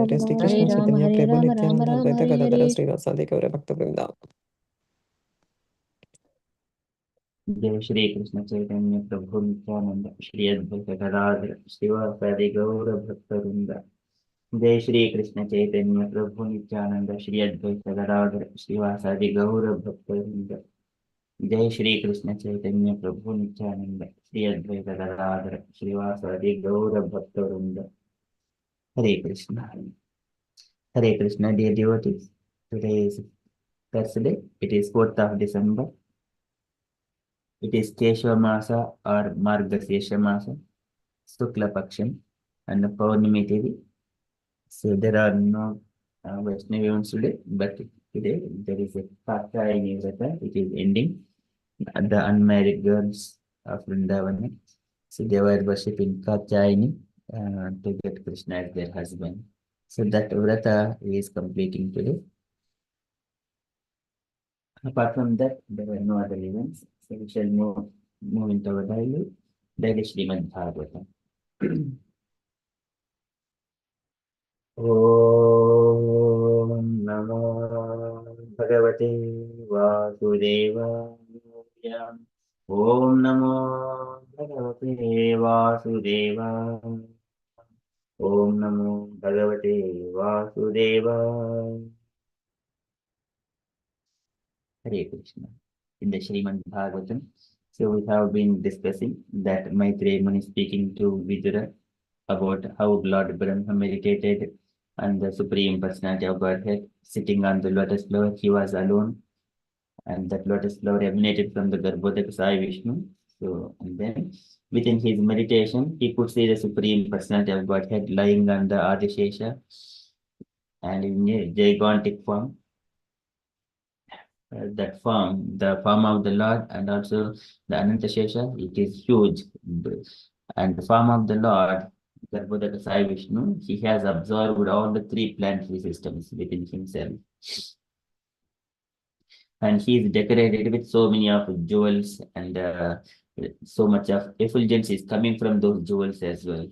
हरे श्री हरे कृष्ण राम चैतन्य हरे प्रभु राम राम नित्यानंद राम अद्वैत हरे गदाधर हरे। श्रीवासादि गौर भक्त वृंदा। जय श्री कृष्ण चैतन्य प्रभु नित्यानंद श्री अद्वैत गदाधर श्रीवासादि गौर भक्तवृंद। जय श्री कृष्ण चैतन्य प्रभु नित्यानंद श्री अद्वैत गदाधर श्रीवासादि गौर भक्तवृंद। जय श्री कृष्ण चैतन्य प्रभु नित्यानंद श्री अद्वैत गदाधर श्रीवासादि गौर भक्तवृंद। हरे Krishna dear devotees. Today is Thursday. It is 4th of December. It is Keshava Masa or Margasesha Masa, Sukla Paksham, and the Paurnimi Tithi. So there are no Vaishnavi events today, but today there is a Katyayani Vrata. It is ending. The unmarried girls of Vrindavana, so they were worshipping Katyayani to get Krishna as their husband. So that Vrata is completing today. Apart from that, there were no other events. So we shall move into our daily Srimad Bhagavatam. ॐ नमो भगवते वासुदेवाय। ॐ नमो भगवते वासुदेवाय। ॐ नमो भगवते वासुदेवाय। Hare Krishna. In the Srimad Bhagavatam, so we have been discussing that Maitreya Muni speaking to Vidura about how Lord Brahma meditated on the Supreme Personality of Godhead, sitting on the lotus flower. He was alone, and that lotus flower emanated from the Garbhodaka Sai Vishnu. So, and then within his meditation, he could see the Supreme Personality of Godhead lying on the Adishesha and in a gigantic form. That form, the form of the Lord, and also the Anantashesha, it is huge. And the form of the Lord, Garbhodaka Sai Vishnu, he has absorbed all the three planetary systems within himself. And he is decorated with so many of jewels, and so much of effulgence is coming from those jewels as well.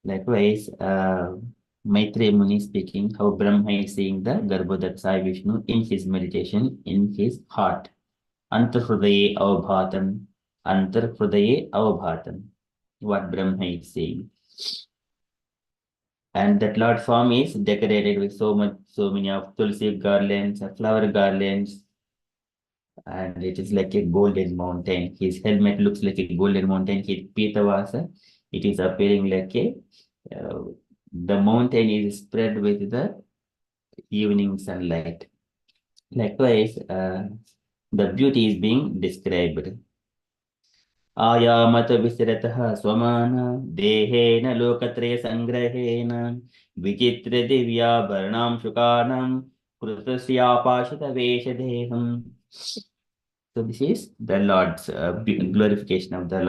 Likewise, Maitreya Muni speaking how Brahma is seeing the Garbhodaka Sai Vishnu in his meditation, in his heart. Antarhrudaye avbhatam, Antarhrudaye avbhatam. What Brahma is saying. And that Lord form is decorated with so many of tulsi garlands, flower garlands, and it is like a golden mountain. His helmet looks like a golden mountain. His pitavasa, it is appearing like the mountain is spread with the evening sunlight. Likewise, the beauty is being described. आयामत विसरतः स्वमान देहेन लोकत्रय संग्रहेण विचित्र दिव्याभरणां शुकानां कृतस्यापाशित वेशदेहम्. So this is the Lord's glorification of the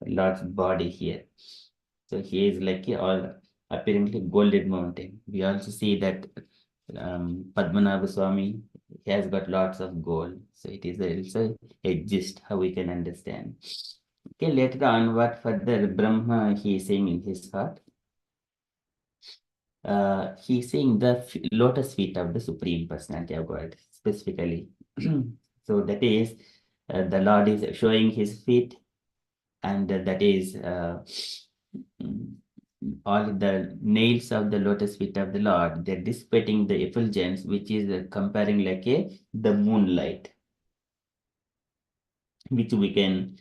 Lord's body here. So he is like all apparently golden mountain. We also see that Padmanabha Swami, he has got lots of gold. So it is also a gist how we can understand. Okay, later on, what further Brahma he is saying in his heart? He is saying the lotus feet of the Supreme Personality of God, specifically. So that is, the Lord is showing his feet, and that is all the nails of the lotus feet of the Lord. They're dissipating the effulgence, which is comparing like the moonlight, which we can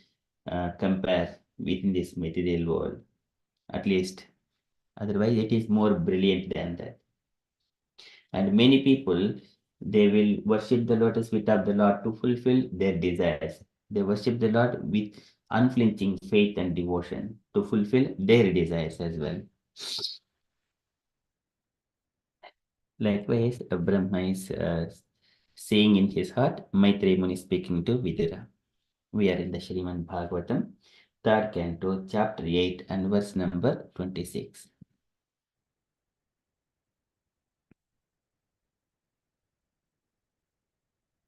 compare within this material world, at least. Otherwise, it is more brilliant than that. And many people, they will worship the lotus feet of the Lord to fulfill their desires. They worship the Lord with unflinching faith and devotion to fulfill their desires as well. Likewise, Brahma is saying in his heart, Maitreya Muni speaking to Vidura. We are in the Srimad Bhagavatam, 3rd canto, chapter 8 and verse number 26.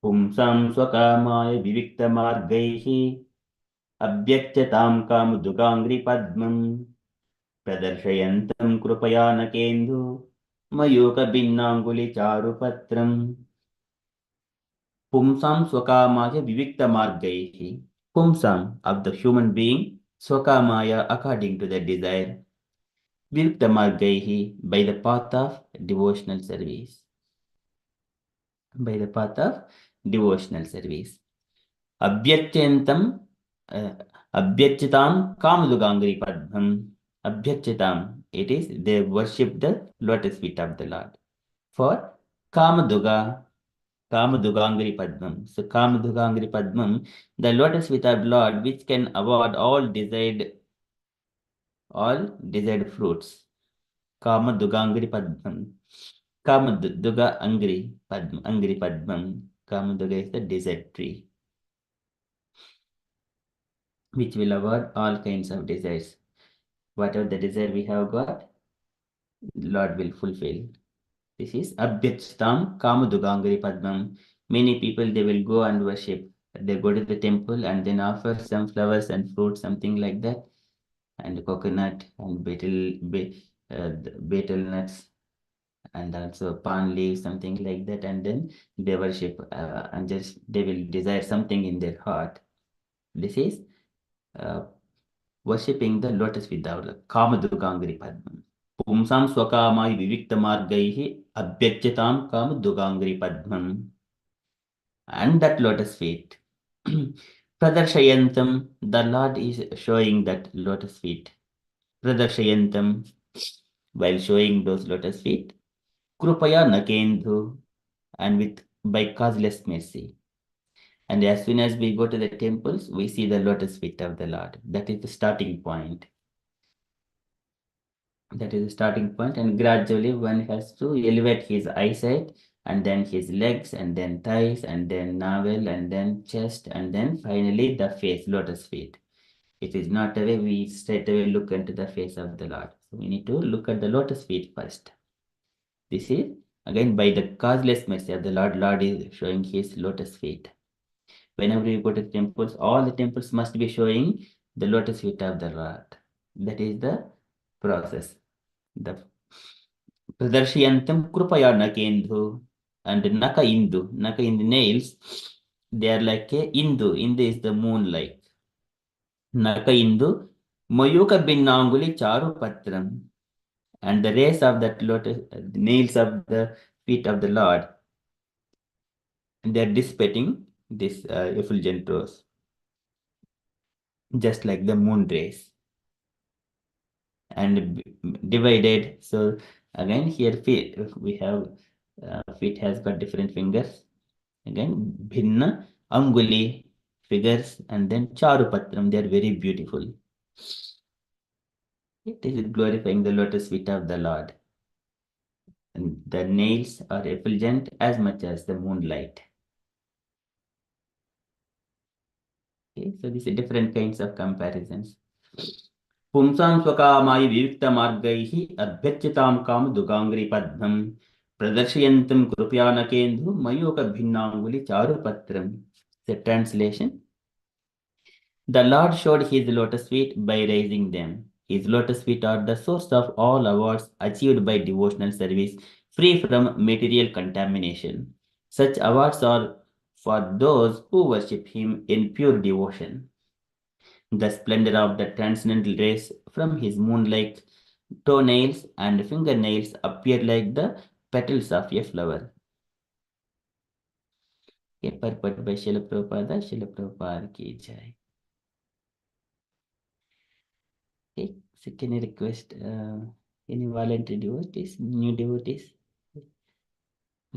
पुंसां स्वकामाय विविक्तमार्गैः अभ्यच्यतां कामदुगाङ्घ्रिपद्मम् प्रदर्शयन्तं कृपया न केन्दु मयूकभिन्नाङ्गुलिचारुपत्रम् पुंसां स्वकामाय विविक्तमार्गैः pumsam of the human being swakamaya according to the desire viviktamargaihi by the path of devotional service by the path of devotional service abhyatyantam abhyachitam kamadugangri padmam abhyachitam it is they worship the lotus feet of the Lord for kamaduga Kamadugangri Padmam. So Kamadugangri Padmam, the lotus feet of Lord, which can award all desired fruits. Kamadugangri Padmam. Kamaduga Angri Padmam. Angri Padmam. Kamaduga is the desert tree, which will award all kinds of desires. Whatever the desire we have got, Lord will fulfill. This is Abhyachtam Kamadugangri Padmam. Many people they will go and worship. They go to the temple and then offer some flowers and fruits, something like that, and coconut and betel nuts and also palm leaves, something like that, and then they worship and just they will desire something in their heart. This is uh, worshipping the lotus without Kamadugangri Padmam. पुंसां स्वकामाय विविक्तमार्गैः अभ्यच्यतां कामदुगाङ्घ्रि पद्मम् and that lotus feet. Pradarshayantam, the Lord is showing that lotus feet. Pradarshayantam, while showing those lotus feet, Krupaya Nakendhu, and with by causeless mercy. And as soon as we go to the temples, we see the lotus feet of the Lord. That is the starting point. That is the starting point, and gradually one has to elevate his eyesight, and then his legs, and then thighs, and then navel, and then chest, and then finally the face, lotus feet. It is not a way we straight away look into the face of the Lord. So we need to look at the lotus feet first. This is again by the causeless mercy of the Lord. Lord is showing his lotus feet. Whenever you go to temples, all the temples must be showing the lotus feet of the Lord. That is the process. The Pradarshyantam Krupaya Nakendhu and Naka Indu. Naka in the nails, they are like a Indu. Indu is the moon like. Naka Indu Mayuka Binnanguli Charu Patram. And the rays of that lotus, the nails of the feet of the Lord, they are dissipating this effulgent rose, just like the moon rays. And divided. So again here feet we have feet has got different fingers. Again bhinna anguli figures and then charupatram. They are very beautiful. It is glorifying the lotus feet of the Lord. And the nails are effulgent as much as the moonlight. Okay, so these are different kinds of comparisons. पुंसां स्वकामाय विविक्तमार्गैः अभ्यर्चितां कामदुगाङ्घ्रि पद्मं प्रदर्शयन्तं कृपया न केन्दु मयूखभिन्नाङ्गुलि चारुपत्रम्. The translation: The Lord showed his lotus feet by raising them. His lotus feet are the source of all awards achieved by devotional service, free from material contamination. Such awards are for those who worship him in pure devotion. The splendor of the transcendental rays from his moon-like toenails and fingernails appear like the petals of a flower. A purport by Srila Prabhupada, Srila Prabhupada ki jai. Okay, so can I request any voluntary devotees, new devotees?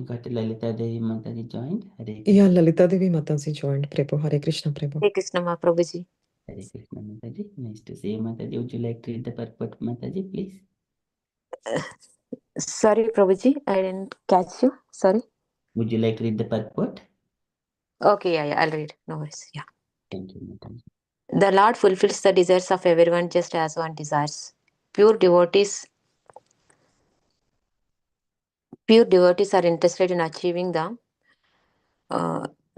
Got Lalita Devi Mataji joined. Hare Krishna. Yeah, Lalita Devi Mataji joined. Prabhu, Hare Krishna, Prabhu. Hare Krishna Mahaprabhuji. Hare Krishna Mataji. Nice to see you, Mataji. Would you like to read the purport, Mataji, please? Sorry, Prabhuji, I didn't catch you. Sorry. Would you like to read the purport? Okay, yeah, I'll read. No worries. Yeah. Thank you, Mataji. The Lord fulfills the desires of everyone just as one desires. Pure devotees Pure devotees are interested in achieving the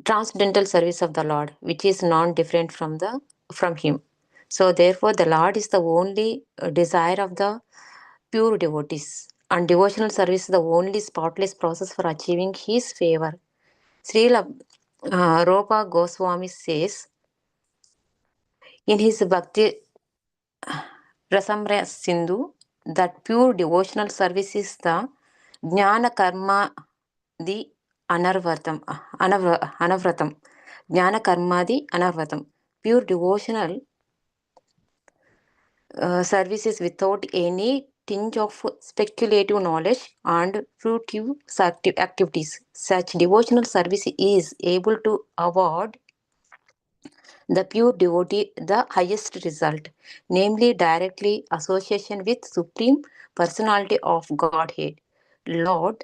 transcendental service of the Lord, which is non-different from Him. So therefore, the Lord is the only desire of the pure devotees, and devotional service is the only spotless process for achieving His favor. Srila Rupa Goswami says in his Bhakti Rasamraya Sindhu that pure devotional service is the Jnana Karma di Anavratam. Jnana Karma di Anavratam. Pure devotional services without any tinge of speculative knowledge and fruitive activities. Such devotional service is able to award the pure devotee the highest result, namely directly association with Supreme Personality of Godhead, Lord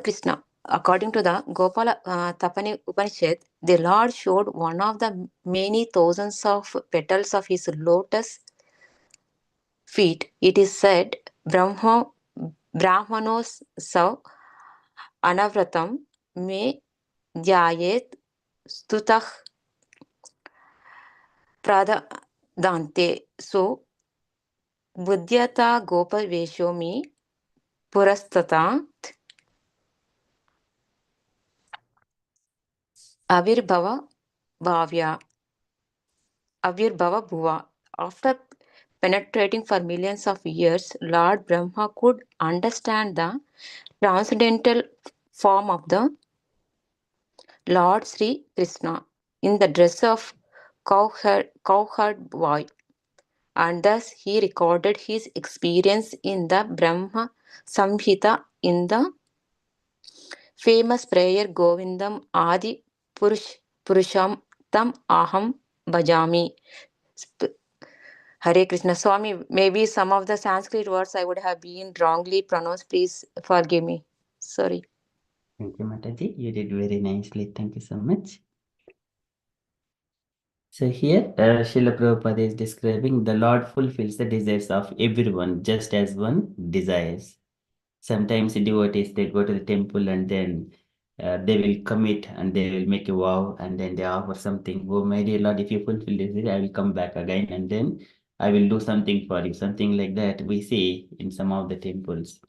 Krishna. According to the Gopala Tapani Upanishad, the Lord showed one of the many thousands of petals of his lotus feet. It is said, Brahmanos sav anavratam me jayet stutah pradante. So, buddhyata gopavesho me purastata avirbhava bhavya. Avirbhava Bhuva. After penetrating for millions of years, Lord Brahma could understand the transcendental form of the Lord Sri Krishna in the dress of cowherd boy, and thus he recorded his experience in the Brahma Samhita in the famous prayer Govindam Adi Purusham Tam Aham Bhajami. Hare Krishna. Swami, maybe some of the Sanskrit words I would have been wrongly pronounced. Please forgive me. Sorry. Thank you, Mataji. You did very nicely. Thank you so much. So here, Srila Prabhupada is describing the Lord fulfills the desires of everyone just as one desires. Sometimes devotees, they go to the temple and then they will commit and they will make a vow and then they offer something. Oh, my dear Lord, if you fulfill this, I will come back again and then I will do something for you. Something like that we see in some of the temples.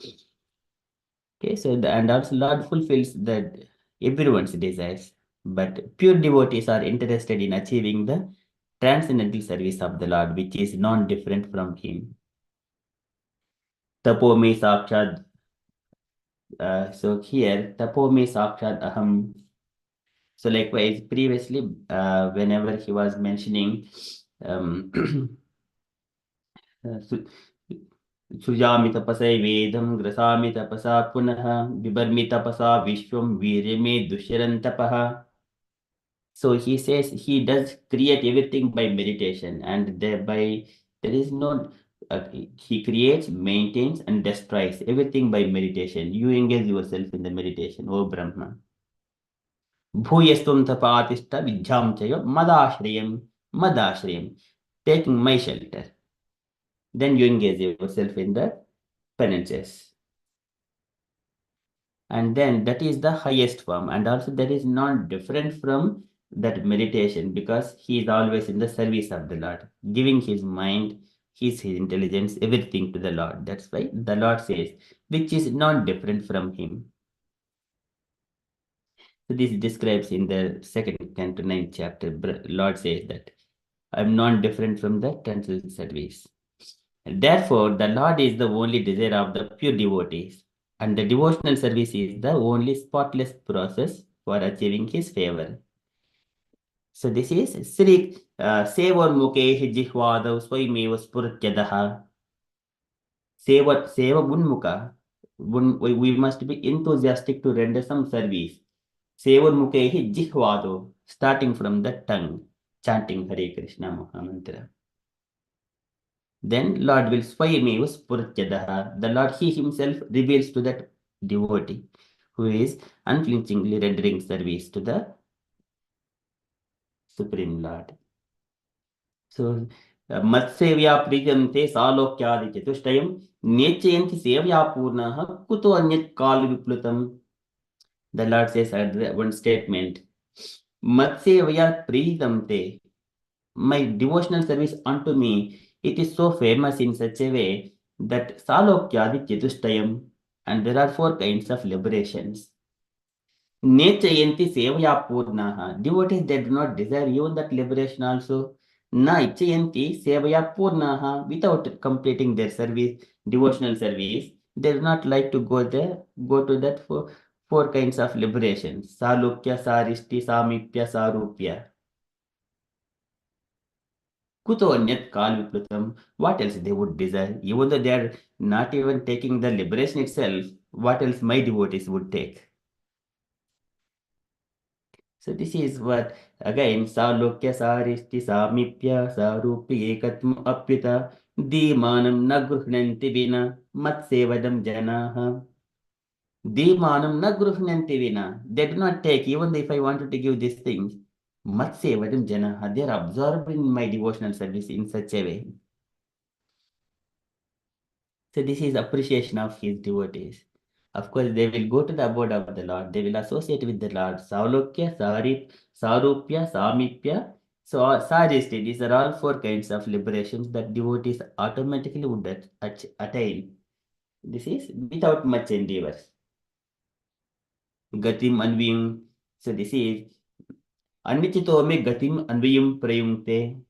Okay, so and also Lord fulfills that everyone's desires, but pure devotees are interested in achieving the transcendental service of the Lord, which is non-different from Him. Tapo me sakshad. So here, tapo me sakshad aham. So likewise, previously, whenever he was mentioning um, सृजामि तपसे वेदं ग्रसामि तपसा पुनः बिभर्मि तपसा विश्वं वीर्यमे दुष्यरन्तपः. So he says he does create everything by meditation, and thereby there is no he creates, maintains, and destroys everything by meditation. You engage yourself in the meditation, O Brahma. Bhuyastum tapatishta vidhyam chayo madashriyam, taking my shelter. Then you engage yourself in the penances. And then that is the highest form, and also that is not different from that meditation because he is always in the service of the Lord, giving his mind, his intelligence, everything to the Lord. That's why the Lord says, which is not different from him. So this describes in the second canto, 9th chapter. Lord says that I'm not different from the transcendental service. Therefore, the Lord is the only desire of the pure devotees, and the devotional service is the only spotless process for achieving his favor. So this is Sri Sevar Mukehi Jihvadav Swayameva Spuratyadaha. Seva Bunmuka. We must be enthusiastic to render some service. Sevar Mukehi Jihvadav, starting from the tongue, chanting Hare Krishna Mahamantra. Then Lord will swayameva spuratyadaha. The Lord, He Himself reveals to that devotee who is unflinchingly rendering service to the Supreme Lord. So, Matsevya priyante salokyadi chatustayam nechayanti sevya purnaha kuto anyat kal viplutam. The Lord says at one statement, Matsevya priyamte. My devotional service unto me, it is so famous in such a way that Salokyadi Chatushtayam, and there are 4 kinds of liberations. Nechayanti sevaya purnaha. Devotees, they do not desire even that liberation also. Na ichayanti sevaya purnaha. Without completing their service, devotional service, they do not like to go to that four kinds of liberation. Salukya, Sarishti, Samipya, Sarupya. Kuto anyat kal viplutam. What else they would desire? Even though they are not even taking the liberation itself, what else my devotees would take? So this is what again Salokya Saristi Samipya Sarupi Ekatma Apyuta Dimanam Nagruhnanti Vina Matsevadam Janaha Dimanam Nagruhnanti Vina. They do not take, even if I wanted to give these things. Matsevadam Janaha. They are absorbed in my devotional service in such a way. So this is appreciation of his devotees. Of course, they will go to the abode of the Lord. They will associate with the Lord. Saulokya, Sarupya, Samipya. So Saristi, these are all 4 kinds of liberations that devotees automatically would attain. This is without much endeavor. Gatim Anviyam. So this is Anvichitome Gatim Anviyam Prayumte.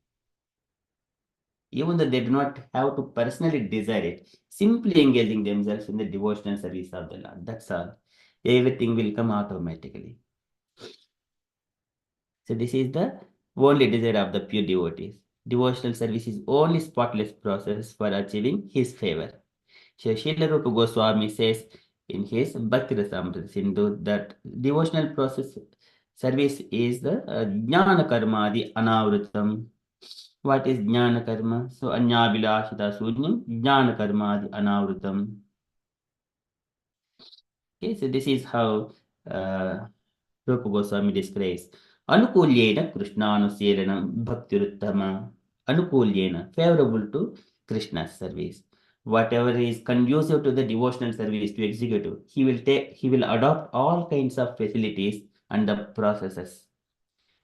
Even though they do not have to personally desire it, simply engaging themselves in the devotional service of the Lord. That's all. Everything will come automatically. So this is the only desire of the pure devotees. Devotional service is only spotless process for achieving his favor. So Srila Rupa Goswami says in his Bhakti Rasamrita Sindhu that devotional process service is the Jnana Karmadi Anavritam. What is Jnana Karma? So Anyabilashita Sunyam, Jnana Karmadi Anavritam. Okay, so this is how Rupa Goswami describes. Anukulyena Krishnanuseranam Bhaktiruttama. Anukulyena, favorable to Krishna's service. Whatever is conducive to the devotional service to executive, he will adopt all kinds of facilities and the processes.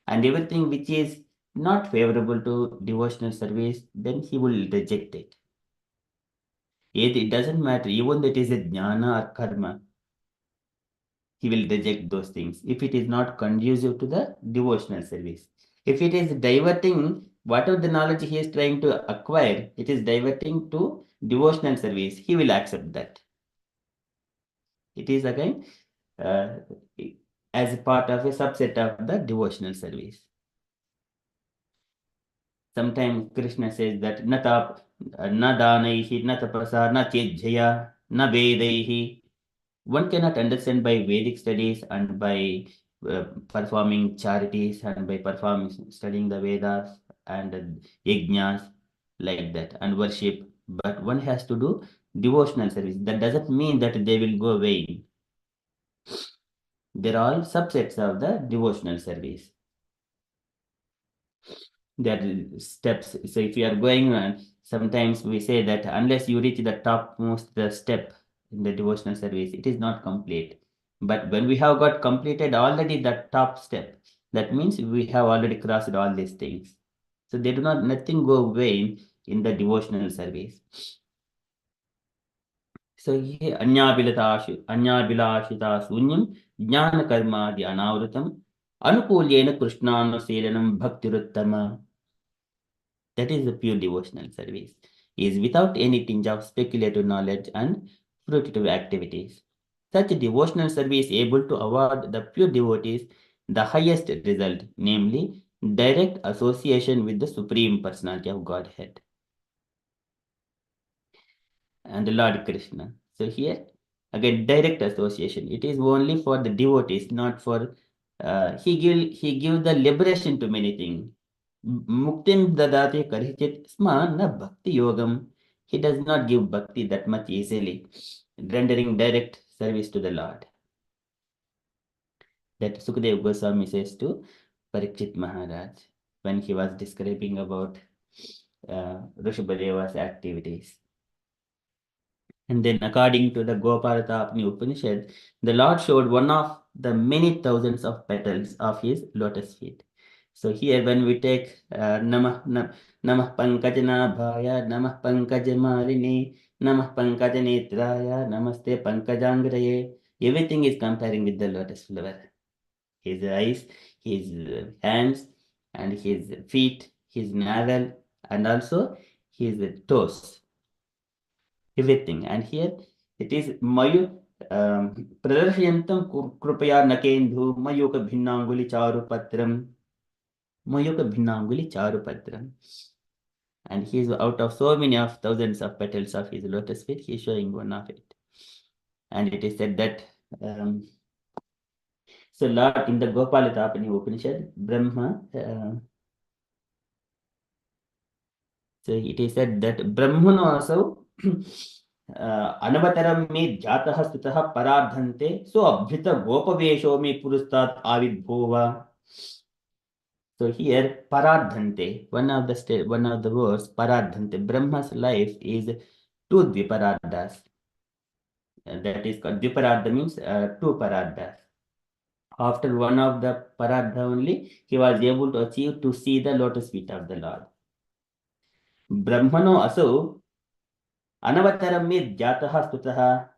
And everything which is not favorable to devotional service, then he will reject it. It doesn't matter, even that is a jnana or karma, he will reject those things if it is not conducive to the devotional service. If it is diverting whatever the knowledge he is trying to acquire, it is diverting to devotional service, he will accept that. It is again as a part of a subset of the devotional service. Sometimes Krishna says that na danaihi, na tapasa, na chejjaya, na vedaihi. One cannot understand by Vedic studies and by performing charities and by studying the Vedas and yajnas like that and worship. But one has to do devotional service. That doesn't mean that they will go away. They're all subsets of the devotional service. There are steps. So if you are going on, sometimes we say that unless you reach the topmost step in the devotional service, it is not complete. But when we have got completed already the top step, that means we have already crossed all these things. So they do not, nothing go away in the devotional service. So here Anyabilashita Sunyam Jnana Karma the Anavritam Anukulyena Krishnanuselanam Bhaktiruttama. That is the pure devotional service, is without any tinge of speculative knowledge and fruitive activities. Such devotional service is able to award the pure devotees the highest result, namely direct association with the Supreme Personality of Godhead and the Lord Krishna. So here, again, direct association. It is only for the devotees, not for he give the liberation to many things. Muktim dadate karichit sma na bhakti yogam. He does not give bhakti that much easily, rendering direct service to the Lord. That Sukadev Goswami says to Parikshit Maharaj when he was describing about Rishabhadeva's activities. And then according to the Gopalatapni Upanishad, the Lord showed one of the many thousands of petals of his lotus feet. So here when we take Namah Pankajnabhaya, Namah Pankajamaline, Namah Pankajanetraya, Namaste Pankajangraye, everything is comparing with the lotus flower. His eyes, his hands, and his feet, his navel, and also his toes, everything. And here it is Mayu Pradarshyantam Krupaya Nakendhu Mayuka Bhinnanguli Charupatram. Mayuka Bhinnanguli Charupatram. And he is out of so many of thousands of petals of his lotus feet, he is showing one of it. And it is said that so Lord in the Gopalitapani Upanishad, Brahma so it is said that Brahmano also Anavataram me jatah stutah paradhante so abhrita gopavesho me purustat avidbhova. So here paradhante, one of the words paradhante, Brahma's life is two dviparadhas. That is called dviparadha means two paradhas. After one of the paradha only, he was able to achieve to see the lotus feet of the Lord. Brahmano also Anavataram me jatah stutah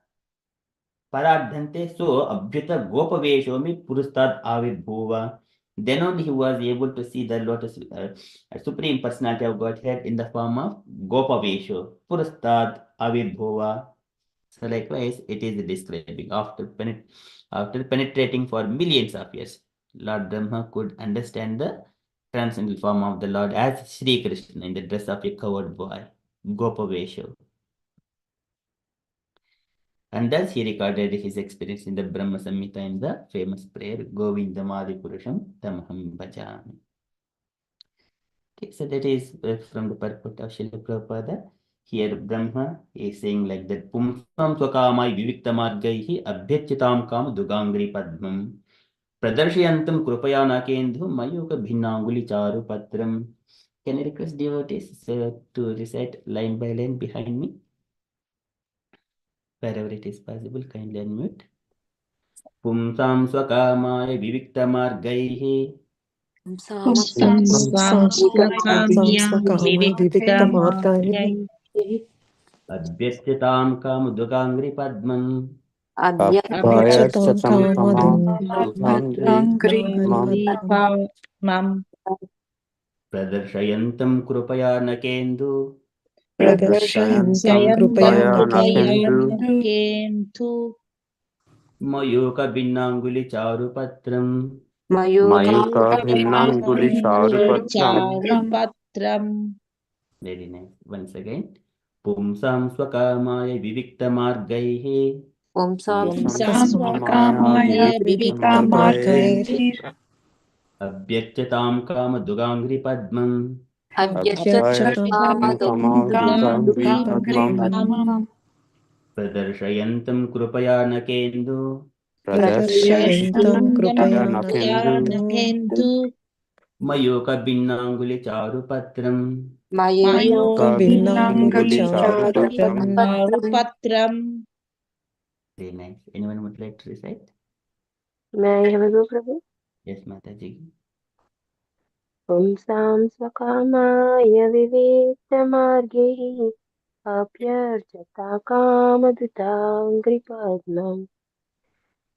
paradhante so abhyuta gopavesho me purustad avirbhuva. Then only he was able to see the lotus supreme personality of Godhead in the form of gopavesho, purustad avirbhuva. So likewise, it is describing after penetrating for millions of years, Lord Brahma could understand the transcendental form of the Lord as Sri Krishna in the dress of a covered boy, Gopavesho. And thus he recorded his experience in the Brahma Samhita in the famous prayer, Govindamadi Purusham Tamaham Bhajami. Okay, so that is from the purport of Srila Prabhupada. Here Brahma is saying like that, Pumsam Swakamai Viviktamargaihi Abhyachitam Kam Dugangri Padmam Pradarshyantam Krupaya Nakendhu Mayuka Bhinnanguli Charu Patram. Can I request devotees to recite line by line behind me? Wherever it is possible, kindly unmute. Pumsam Swakamai Viviktamargaihi Samsvakamya viviktamargaiः Advyachitam Kamudugangri Padmam Abhyachataं Abhyarchatam kamadam tamam Dugangri mam Pradarshayantam Krupaya Nakendhu Pradarshyantam krupaya Krupaya nakendhu nakendu Mayuka Binnanguli Charupatram. Mayuka bhinnanguli charupatram Charupatram. Very nice. Once again. Pumsam Swakamaya Viviktamargaihi Pumsam Samsvakamaya viviktamargaiः viviktamargaiः Abhyachitam Kamadugangri Padmam Abhyachataं Abhyarchatam dugangri dugangri padmam padmam Pradarshayantam Krupaya Nakendhu Pradarshyantam krupaya nakendu nakendhu Mayuka Binnanguli Charupatram. Mayuka binnanguli bhinnanguli charupatram charupatram. Very nice. Anyone would like to recite? May I have a go, Prabhu? Yes, Mataji. Pumsam svakamaya vivektamaargaiः अभ्यर्चता कामधुताङ्घ्रिपद्मम्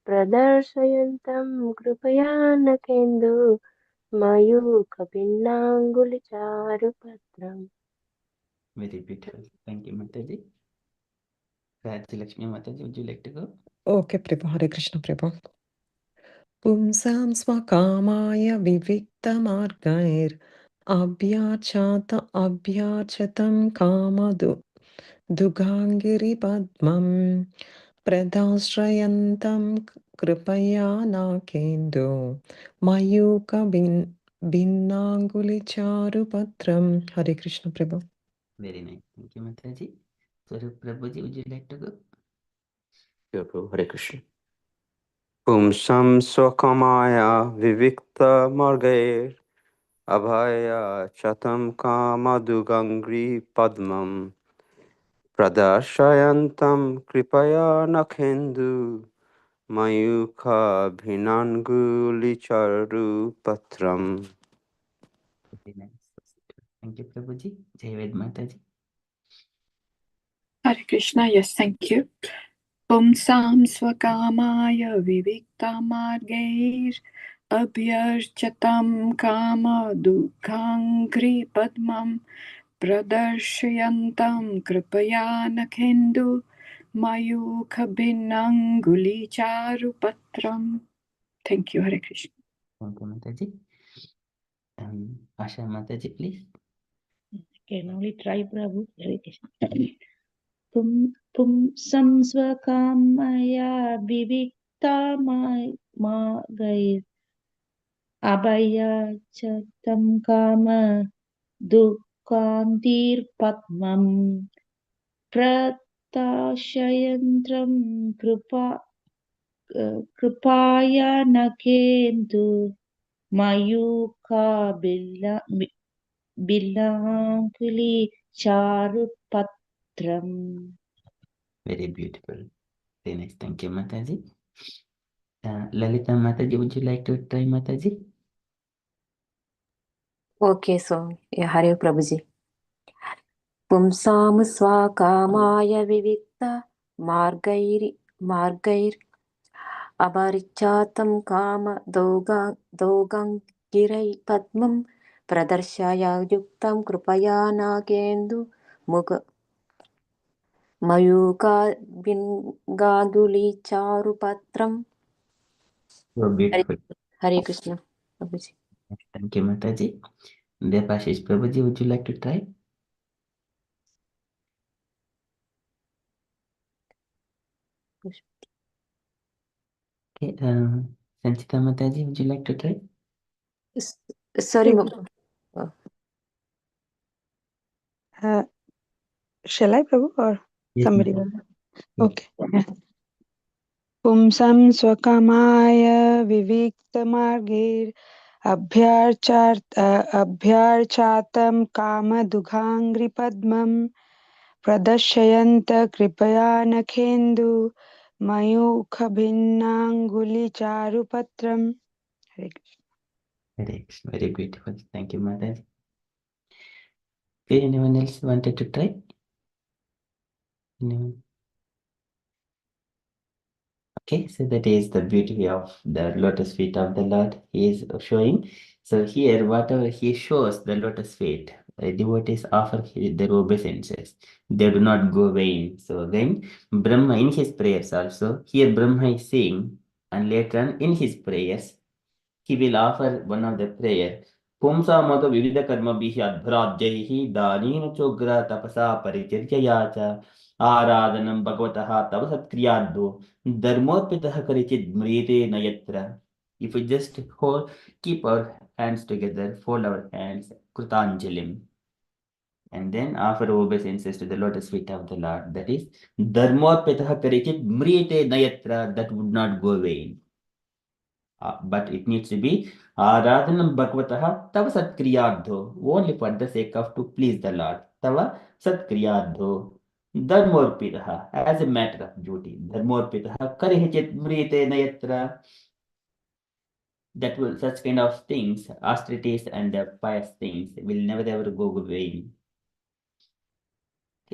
प्रदर्शयन्तं कृपया न केन्दु मयूखभिन्नाङ्गुलिचारुपत्रम्. Very beautiful. Thank you, Mataji. Lakshmi Mataji, would you like to go? Okay, Prabhu. Hare Krishna, Prabhu. Pumsam svakamaya viviktamargaiः abhyachatam kamadu dugangiri padmam pradashrayantam kripaya nakendo mayuka binnanguli charupatram. Hare Krishna, Prabhu. Very nice. Thank you, Mataji. Swarup Prabhuji, would you like to go? Hare Krishna. Pumsam swakamaya vivikta margair abhaya chatam kama dugangri padmam pradarshayantam kripaya nakhendu mayukha bhinanguli charu patram. Very nice. Thank you, Prabhuji. Jai Ved Mataji. Hare Krishna, yes, thank you. Pumsam svakamaya viviktamargair abhyarchatam kama dukkhankri padmam pradarshayantam kripaya nakhindu mayukhabhinanguli charupatram. Thank you, Hare Krishna. Thank you, Mataji. Asha Mataji, please. Can only try Prabhu. Hare Krishna. पुंसं स्वकामया विविक्तमागैः अभयचतं काम दुःखान्तिर्पद्मं प्रत्याशयन्त्रं कृपाय न केन्दु बिलाङ्कुलि चारुपत्रम्. Very beautiful. Very nice. Thank you, Mataji. Lalita Mataji, would you like to try Mataji? Okay, so yeah, Hare Prabhuji. Pumsam svakamaya vivikta margair abarichatam kama dogang girai padmam pradarshaya yuktam kripaya nagendu mugha mayuka binganduli charupatram. So beautiful. Hare Krishna, Prabhuji. Thank you, Mataji. Debashish Prabhuji, would you like to try? Okay. Sanchita Mataji, would you like to try? Sorry, Shall I, Prabhu, or Yes, somebody Mataji. will? Okay. पुंसं स्वकामाय विविक्तमार्गैर् अभ्यार्चातं कामदुघाङ्घ्रिपद्मं प्रदर्शयन्त कृपया नखेन्दु मयूखभिन्नाङ्गुलिचारुपत्रम्. Hare Krishna. Very, very beautiful. Thank you, Mataji. Okay, anyone else wanted to try? Anyone? Okay, so that is the beauty of the lotus feet of the Lord he is showing. So here, whatever he shows the lotus feet, devotees offer their obeisances. They do not go vain. So again, Brahma in his prayers also, here Brahma is saying, and later on in his prayers, he will offer one of the prayer. Pumsa mata vividha karma bihi adhradyaihi danina chogra tapasa paricharyaya cha आराधनम भगवतः तव सत्क्रियाद्धो धर्मोत्पितः करिचित् म्रियते न यत्र. If we just keep our hands together, fold our hands, krutanjalim, and then offer obeisances to the lotus feet of the Lord. That is, dharmotpitah karichit mriyate na yatra, that would not go away. But it needs to be Aradhanam Bhagavataha Tava Satkriyadho, only for the sake of to please the Lord. Tava Satkriyadho. Dharmorpitaha, as a matter of duty. Dharmorpitaha Karihichit Mrite Nayatra. That will, such kind of things, austerities and pious things, will never ever go away.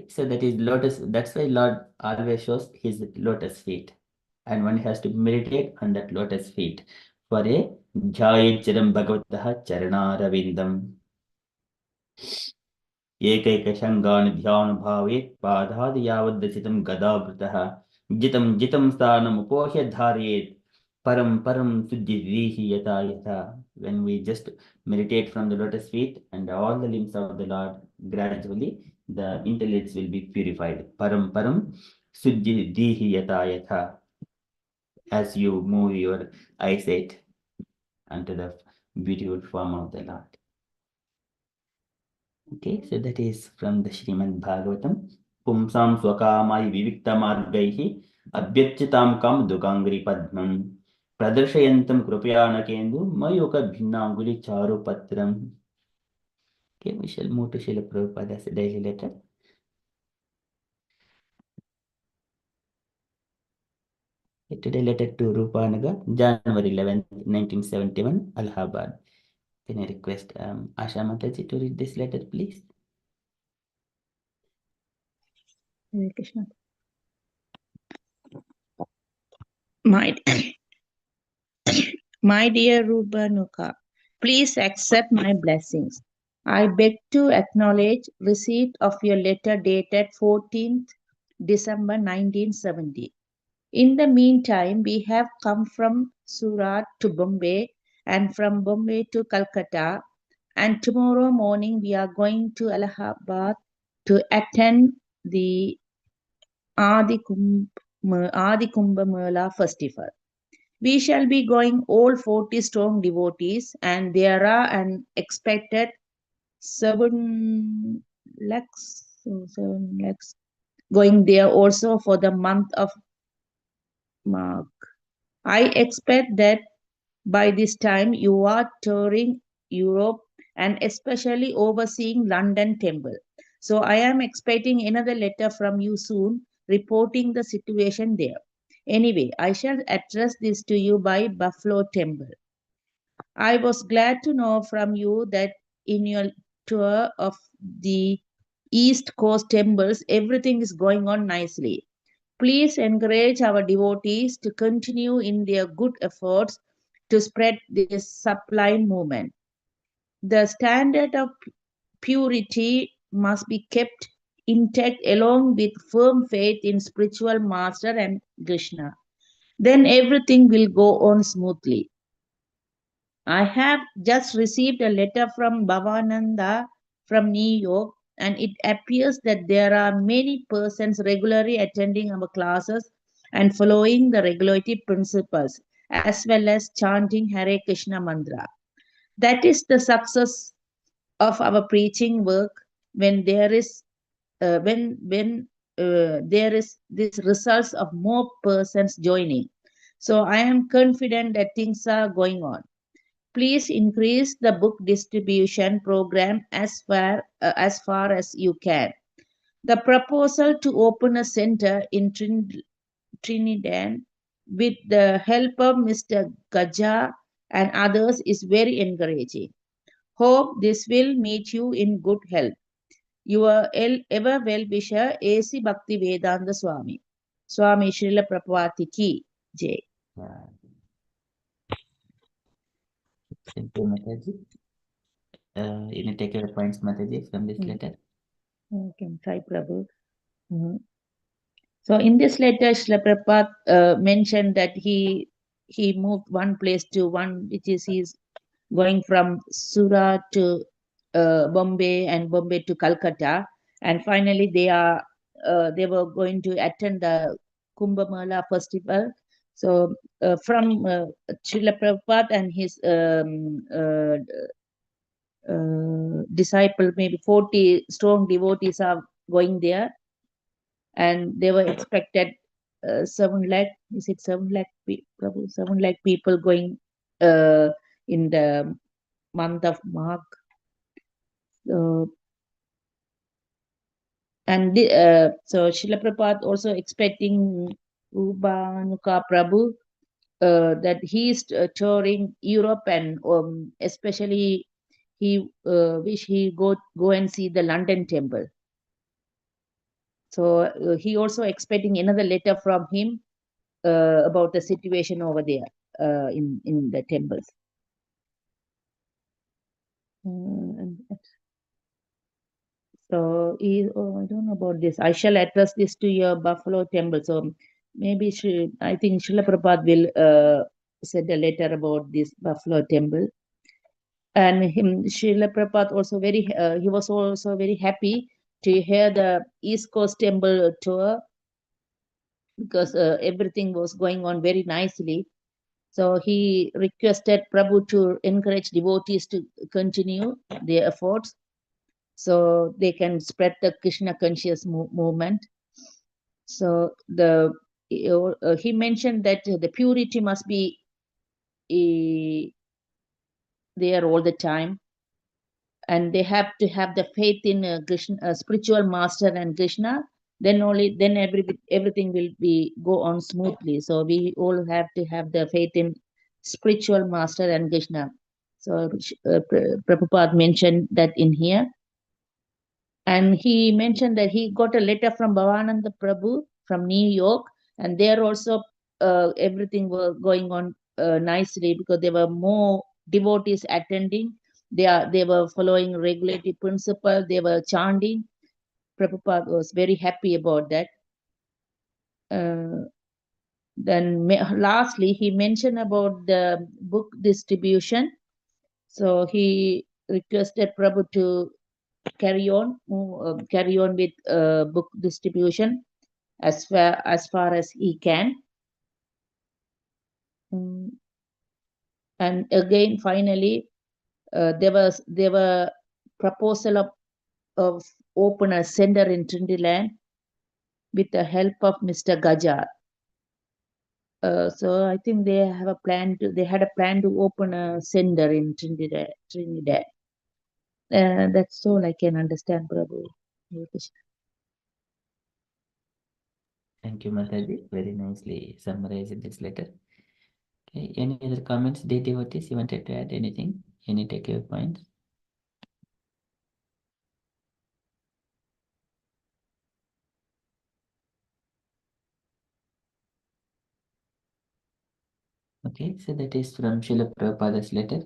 So that is lotus, that's why Lord always shows his lotus feet. And one has to meditate on that lotus feet for a Jayachram Bhagavataha Charanaravindam. एकैकशङ्गान् ध्यानुभावेत् पादादि यावद्दचितं गदावृतः जितं जितं स्थानमुपोह्य धारयेत् param param suddhivihi yata yata. When we just meditate from the lotus feet and all the limbs of the Lord, gradually the intellects will be purified. Param param suddhivihi yata yata. As you move your eyesight unto the beautiful form of the Lord. Okay, so that is from the Srimad Bhagavatam. Pumsam swakamai viviktamargaihi abhyarchitam kam dukangri padmam pradarshayantam krupayanakendu mayuka bhinnanguli charu patram. Okay, we shall move to Srila Prabhupada's daily letter. Today letter to Rupanagar, January 11th, 1971, Allahabad. Can I request Asha Mataji to read this letter, please? Hare Krishna. My, my dear Rubanuka, please accept my blessings. I beg to acknowledge receipt of your letter dated 14th December 1970. In the meantime, we have come from Surat to Bombay and from Bombay to Calcutta, and tomorrow morning we are going to Allahabad to attend the Adi Kumbh Mela festival. We shall be going all 40 strong devotees, and there are an expected 7 lakhs going there also for the month of March. I expect that by this time you are touring Europe and especially overseeing London Temple. So I am expecting another letter from you soon reporting the situation there. Anyway, I shall address this to you by Buffalo Temple. I was glad to know from you that in your tour of the East Coast temples, everything is going on nicely. Please encourage our devotees to continue in their good efforts to spread this sublime movement. The standard of purity must be kept intact along with firm faith in spiritual master and Krishna. Then everything will go on smoothly. I have just received a letter from Bhavananda from New York, and it appears that there are many persons regularly attending our classes and following the regulative principles, as well as chanting Hare Krishna mantra. That is the success of our preaching work when there is there is this results of more persons joining. So I am confident that things are going on. Please increase the book distribution program as far as you can. The proposal to open a center in Trinidad with the help of Mr. Gaja and others is very encouraging. Hope this will meet you in good health. Your ever well-wisher A.C. Bhakti Vedanta Swami. Swami Srila Prabhupada Ki Jai. Yeah. Thank you, Mataji. Any takeaway points, Mataji, from this letter? Okay, Sai Prabhu. So in this letter, Srila Prabhupada mentioned that he moved one place to one, which is he's going from Surat to Bombay and Bombay to Calcutta, and finally they were going to attend the Kumbh Mela festival. So from Srila Prabhupada and his disciple, maybe 40 strong devotees are going there, and they were expected 7 lakh, is it 7 lakh, Prabhu, 7 lakh people going in the month of March. So Srila Prabhupada also expecting Rubanuka Prabhu that he is touring Europe, and especially he wish he go and see the London temple. So he also expecting another letter from him about the situation over there in the temples. So I don't know about this. I shall address this to your Buffalo temple. So maybe I think Srila Prabhupada will send a letter about this Buffalo temple. And Srila Prabhupada also he was also very happy to hear the East Coast temple tour, because everything was going on very nicely. So he requested Prabhu to encourage devotees to continue their efforts so they can spread the Krishna conscious movement. So he mentioned that the purity must be there all the time, and they have to have the faith in Krishna, spiritual master and Krishna. Then everything will be go on smoothly. So we all have to have the faith in spiritual master and Krishna. So Prabhupada mentioned that in here. And he mentioned that he got a letter from Bhavananda Prabhu from New York, and there also everything was going on nicely because there were more devotees attending. They were following regulatory principle. They were chanting. Prabhupada was very happy about that. Then lastly, he mentioned about the book distribution. So he requested Prabhu to carry on with book distribution as far as he can. And again, finally, there were proposal of open a center in Trinidad with the help of Mr. Gajar. So I think they had a plan to open a center in Trinidad. That's all I can understand, Prabhu. Thank you, Mataji. Very nicely summarized this letter. Okay, any other comments, devotees? You wanted to add anything? Any takeaway points? Okay, so that is from Srila Prabhupada's letter.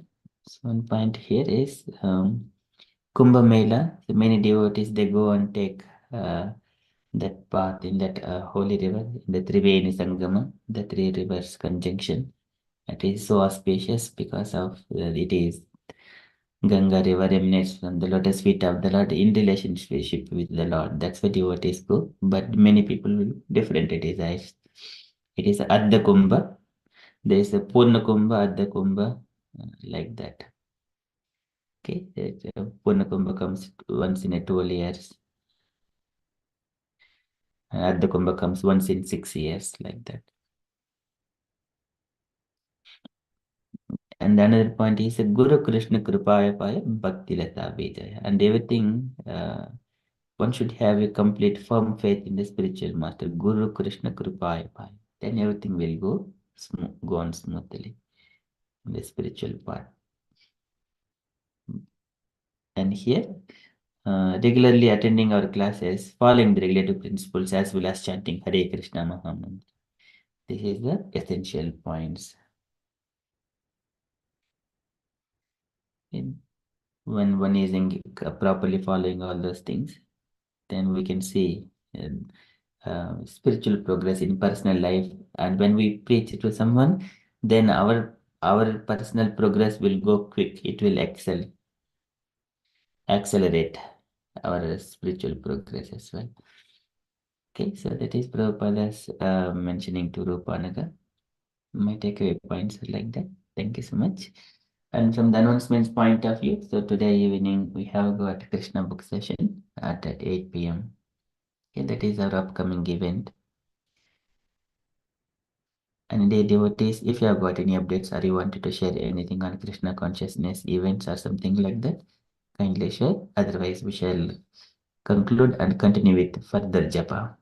So one point here is Kumbh Mela. So many devotees, they go and take that path in that holy river, in the Triveni Sangama, the three rivers conjunction. It is so auspicious because of it is Ganga river emanates from the lotus feet of the Lord in relationship with the Lord. That's why devotees go. But many people will different desires. It is Adda Kumbha. There is a Purna Kumbha, Adda Kumbha, like that. Okay, Purna Kumbha comes once in a 12 years. Adda Kumbha comes once in 6 years, like that. And another point is Guru Krishna Kripaya Paya Bhakti Lata Vijaya. And everything, one should have a complete firm faith in the spiritual master, Guru Krishna Kripaya Paya. Then everything will go on smoothly in the spiritual part. And here, regularly attending our classes, following the regulative principles as well as chanting Hare Krishna Mahamantra. This is the essential points. When one is properly following all those things, then we can see spiritual progress in personal life. And when we preach to someone, then our personal progress will go quick. It will accelerate our spiritual progress as well. Okay, so that is Prabhupada's mentioning to Rupanaga. My takeaway points are like that. Thank you so much. And from the announcements point of view, so today evening we have got Krishna book session at 8 p.m. Okay, that is our upcoming event. And devotees, if you have got any updates or you wanted to share anything on Krishna consciousness events or something like that, kindly share. Otherwise, we shall conclude and continue with further japa.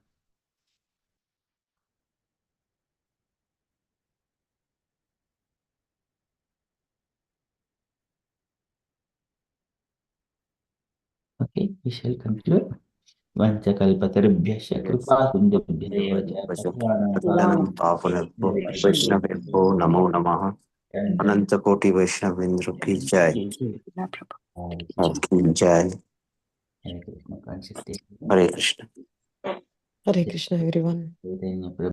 Okay, we shall conclude. Vanchakalpatarubhyasya kripa sindhubhya वैष्णवेभ्यो नमो नमः। अनंत कोटि वैष्णवेंद्र की जय। की जय। Hare Krishna conscious day. हरे Krishna. Hare Krishna, everyone.